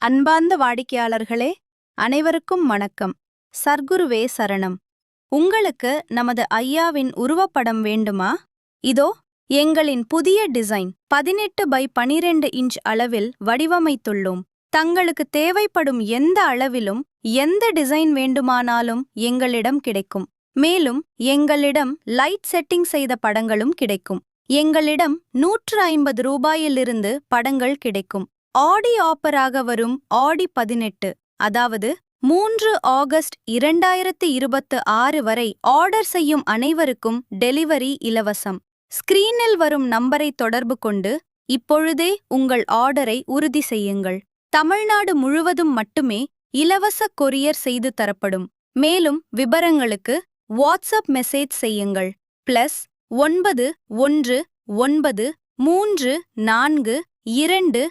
அன்பார்ந்த வாடிக்கையாளர்களே, அனைவருக்கும் வணக்கம். சர்க்குருவே சரணம். உங்களுக்கு நமது ஐயாவின் உருவப்படம் வேண்டுமா? இதோ எங்களின் புதிய டிசைன் 18 பை 12 இன்ச் அளவில் வடிவமைத்துள்ளோம். தங்களுக்கு தேவைப்படும் எந்த அளவிலும் எந்த டிசைன் வேண்டுமானாலும் எங்களிடம் கிடைக்கும். மேலும் எங்களிடம் லைட் செட்டிங் செய்த படங்களும் கிடைக்கும். எங்களிடம் 150 ரூபாயிலிருந்து படங்கள் கிடைக்கும். ஆடி ஆப்பராக வரும் ஆடி 18, அதாவது 3 ஆகஸ்ட் 2026 வரை ஆர்டர் செய்யும் அனைவருக்கும் டெலிவரி இலவசம். ஸ்கிரீனில் வரும் நம்பரை தொடர்பு கொண்டு இப்பொழுதே உங்கள் ஆர்டரை உறுதி செய்யுங்கள். தமிழ்நாடு முழுவதும் மட்டுமே இலவச கொரியர் செய்து தரப்படும். மேலும் விபரங்களுக்கு வாட்ஸ்அப் மெசேஜ் செய்யுங்கள். +91934243